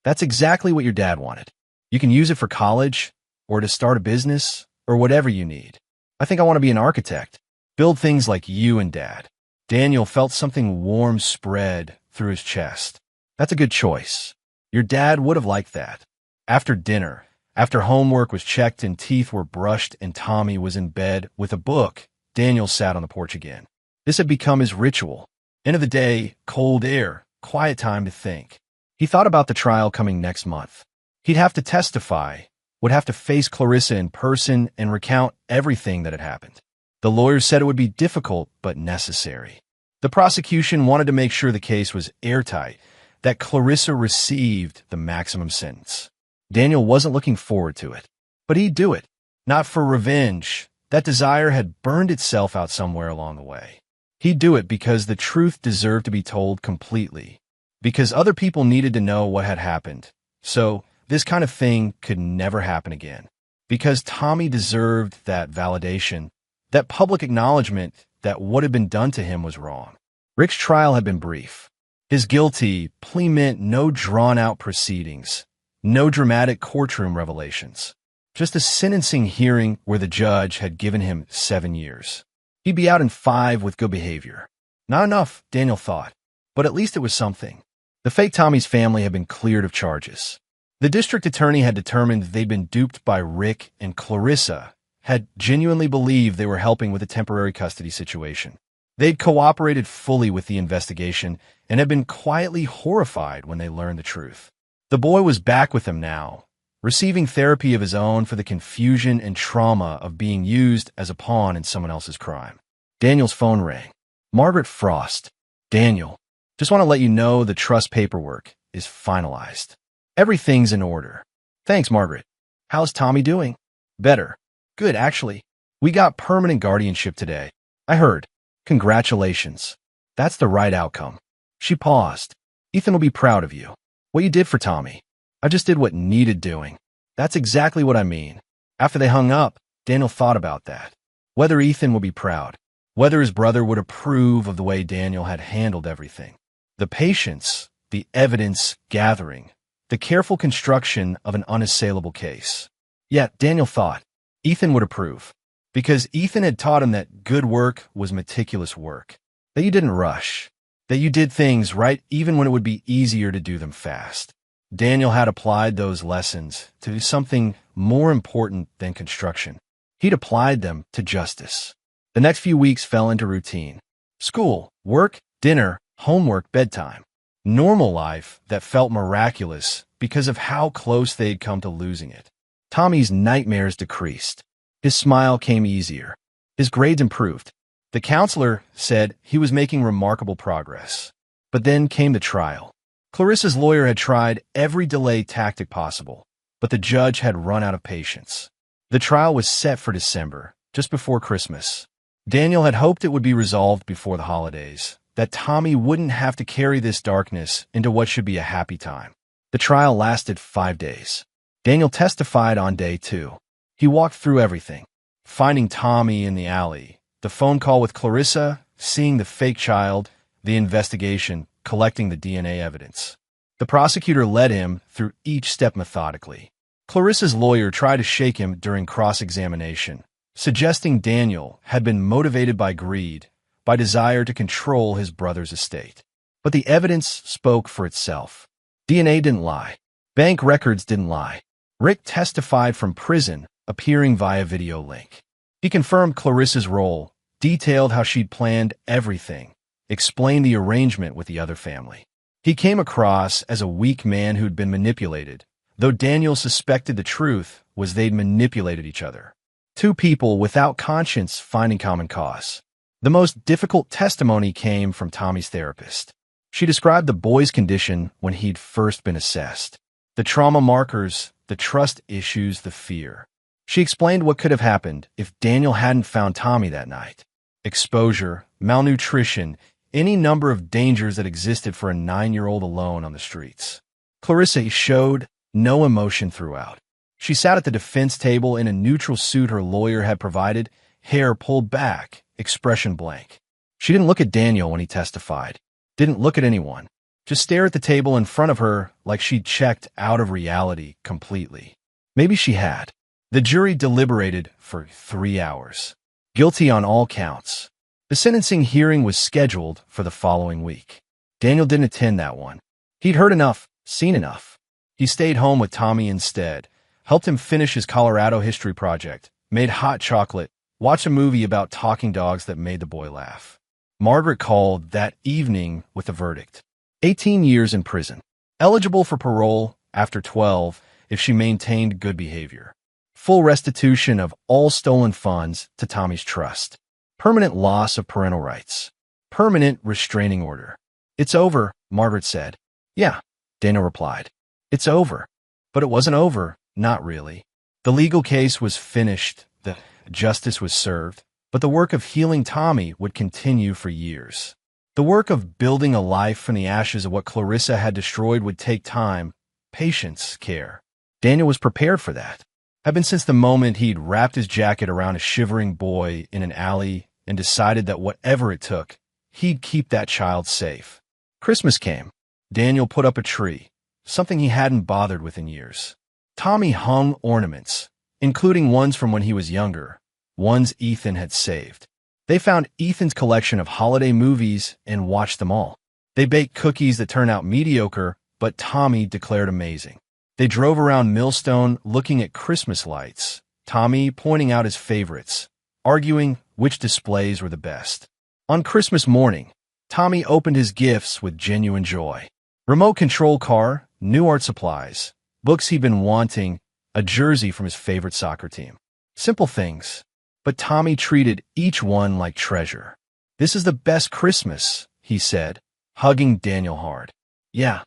"That's exactly what your dad wanted. You can use it for college, or to start a business, or whatever you need. I think I want to be an architect. Build things like you and Dad." Daniel felt something warm spread through his chest. "That's a good choice. Your dad would have liked that." After dinner, after homework was checked and teeth were brushed and Tommy was in bed with a book, Daniel sat on the porch again. This had become his ritual. End of the day, cold air, quiet time to think. He thought about the trial coming next month. He'd have to testify, would have to face Clarissa in person and recount everything that had happened. The lawyers said it would be difficult but necessary. The prosecution wanted to make sure the case was airtight, that Clarissa received the maximum sentence. Daniel wasn't looking forward to it, but he'd do it. Not for revenge. That desire had burned itself out somewhere along the way. He'd do it because the truth deserved to be told completely, because other people needed to know what had happened. So this kind of thing could never happen again. Because Tommy deserved that validation, that public acknowledgement that what had been done to him was wrong. Rick's trial had been brief. His guilty plea meant no drawn-out proceedings, no dramatic courtroom revelations, just a sentencing hearing where the judge had given him 7 years. He'd be out in 5 with good behavior. Not enough, Daniel thought, but at least it was something. The fake Tommy's family had been cleared of charges. The district attorney had determined they'd been duped by Rick, and Clarissa had genuinely believed they were helping with a temporary custody situation. They'd cooperated fully with the investigation and had been quietly horrified when they learned the truth. The boy was back with them now, receiving therapy of his own for the confusion and trauma of being used as a pawn in someone else's crime. Daniel's phone rang. Margaret Frost. "Daniel, just want to let you know the trust paperwork is finalized. Everything's in order." "Thanks, Margaret. How's Tommy doing?" "Better. Good, actually. We got permanent guardianship today. I heard. Congratulations. That's the right outcome." She paused. "Ethan will be proud of you. What you did for Tommy. I just did what needed doing." "That's exactly what I mean." After they hung up, Daniel thought about that. Whether Ethan would be proud. Whether his brother would approve of the way Daniel had handled everything. The patience, the evidence gathering, the careful construction of an unassailable case. Yet, Daniel thought, Ethan would approve. Because Ethan had taught him that good work was meticulous work. That you didn't rush. That you did things right even when it would be easier to do them fast. Daniel had applied those lessons to something more important than construction. He'd applied them to justice. The next few weeks fell into routine. School, work, dinner, homework, bedtime. Normal life that felt miraculous because of how close they'd come to losing it. Tommy's nightmares decreased. His smile came easier. His grades improved. The counselor said he was making remarkable progress. But then came the trial. Clarissa's lawyer had tried every delay tactic possible, but the judge had run out of patience. The trial was set for December, just before Christmas. Daniel had hoped it would be resolved before the holidays, that Tommy wouldn't have to carry this darkness into what should be a happy time. The trial lasted 5 days. Daniel testified on day 2. He walked through everything. Finding Tommy in the alley, the phone call with Clarissa, seeing the fake child, the investigation, collecting the DNA evidence. The prosecutor led him through each step methodically. Clarissa's lawyer tried to shake him during cross-examination, suggesting Daniel had been motivated by greed, by desire to control his brother's estate. But the evidence spoke for itself. DNA didn't lie. Bank records didn't lie. Rick testified from prison, appearing via video link. He confirmed Clarissa's role, detailed how she'd planned everything, explained the arrangement with the other family. He came across as a weak man who'd been manipulated, though Daniel suspected the truth was they'd manipulated each other. Two people without conscience finding common cause. The most difficult testimony came from Tommy's therapist. She described the boy's condition when he'd first been assessed. The trauma markers, the trust issues, the fear. She explained what could have happened if Daniel hadn't found Tommy that night. Exposure, malnutrition, any number of dangers that existed for a 9-year-old alone on the streets. Clarissa showed no emotion throughout. She sat at the defense table in a neutral suit her lawyer had provided, hair pulled back, expression blank. She didn't look at Daniel when he testified. Didn't look at anyone. Just stare at the table in front of her like she'd checked out of reality completely. Maybe she had. The jury deliberated for 3 hours. Guilty on all counts. The sentencing hearing was scheduled for the following week. Daniel didn't attend that one. He'd heard enough, seen enough. He stayed home with Tommy instead, helped him finish his Colorado history project, made hot chocolate, watched a movie about talking dogs that made the boy laugh. Margaret called that evening with a verdict. 18 years in prison. Eligible for parole after 12 if she maintained good behavior. Full restitution of all stolen funds to Tommy's trust. Permanent loss of parental rights. Permanent restraining order. It's over, Margaret said. Yeah, Daniel replied. It's over. But it wasn't over, not really. The legal case was finished, the justice was served, but the work of healing Tommy would continue for years. The work of building a life from the ashes of what Clarissa had destroyed would take time, patience, care. Daniel was prepared for that. Had been since the moment he'd wrapped his jacket around a shivering boy in an alley and decided that whatever it took, he'd keep that child safe. Christmas came. Daniel put up a tree, something he hadn't bothered with in years. Tommy hung ornaments, including ones from when he was younger, ones Ethan had saved. They found Ethan's collection of holiday movies and watched them all. They baked cookies that turned out mediocre, but Tommy declared amazing. They drove around Millstone looking at Christmas lights, Tommy pointing out his favorites, arguing which displays were the best. On Christmas morning, Tommy opened his gifts with genuine joy. Remote control car, new art supplies, books he'd been wanting, a jersey from his favorite soccer team. Simple things, but Tommy treated each one like treasure. This is the best Christmas, he said, hugging Daniel hard. Yeah,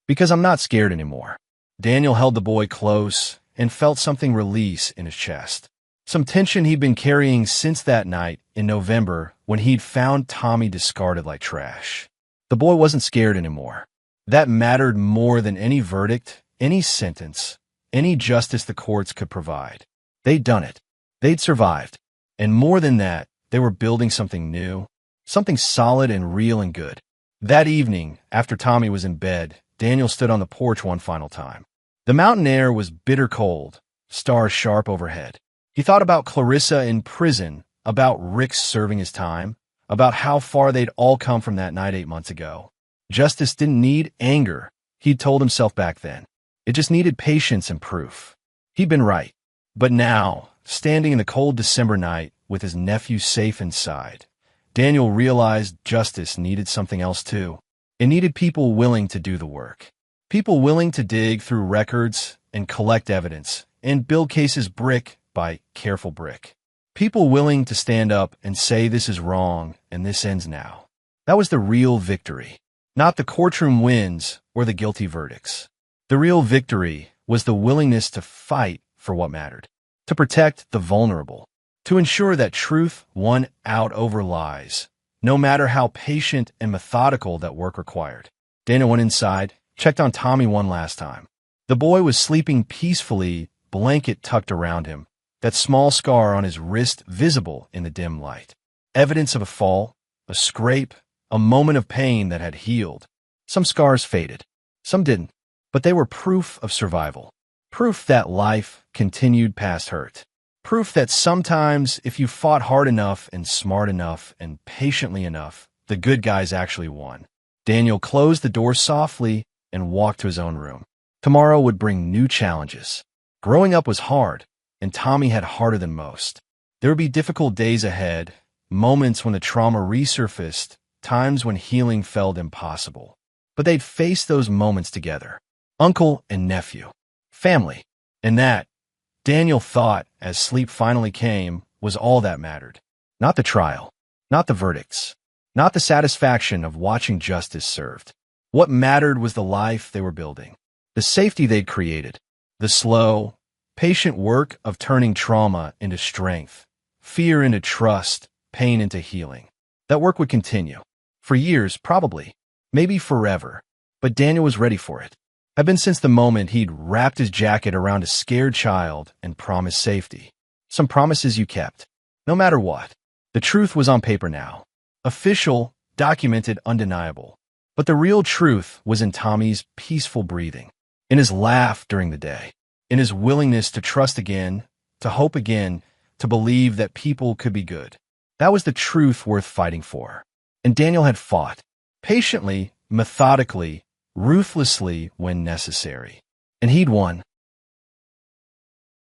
because I'm not scared anymore. Daniel held the boy close and felt something release in his chest. Some tension he'd been carrying since that night in November when he'd found Tommy discarded like trash. The boy wasn't scared anymore. That mattered more than any verdict, any sentence, any justice the courts could provide. They'd done it. They'd survived. And more than that, they were building something new, something solid and real and good. That evening, after Tommy was in bed, Daniel stood on the porch one final time. The mountain air was bitter cold, stars sharp overhead. He thought about Clarissa in prison, about Rick serving his time, about how far they'd all come from that night 8 months ago. Justice didn't need anger, he'd told himself back then. It just needed patience and proof. He'd been right. But now, standing in the cold December night with his nephew safe inside, Daniel realized justice needed something else too. It needed people willing to do the work. People willing to dig through records and collect evidence and build cases brick by careful brick. People willing to stand up and say this is wrong and this ends now. That was the real victory, not the courtroom wins or the guilty verdicts. The real victory was the willingness to fight for what mattered, to protect the vulnerable, to ensure that truth won out over lies, no matter how patient and methodical that work required. Dana went inside, checked on Tommy one last time. The boy was sleeping peacefully, blanket tucked around him, that small scar on his wrist visible in the dim light. Evidence of a fall, a scrape, a moment of pain that had healed. Some scars faded, some didn't, but they were proof of survival. Proof that life continued past hurt. Proof that sometimes, if you fought hard enough and smart enough and patiently enough, the good guys actually won. Daniel closed the door softly and walked to his own room. Tomorrow would bring new challenges. Growing up was hard, and Tommy had harder than most. There would be difficult days ahead, moments when the trauma resurfaced, times when healing felt impossible. But they'd face those moments together. Uncle and nephew. Family. And that, Daniel thought, as sleep finally came, was all that mattered. Not the trial, not the verdicts, not the satisfaction of watching justice served. What mattered was the life they were building, the safety they'd created, the slow, patient work of turning trauma into strength, fear into trust, pain into healing. That work would continue. For years, probably. Maybe forever. But Daniel was ready for it. Had been since the moment he'd wrapped his jacket around a scared child and promised safety. Some promises you kept. No matter what. The truth was on paper now. Official, documented, undeniable. But the real truth was in Tommy's peaceful breathing. In his laugh during the day. In his willingness to trust again, to hope again, to believe that people could be good. That was the truth worth fighting for. And Daniel had fought. Patiently, methodically, ruthlessly when necessary. And he'd won.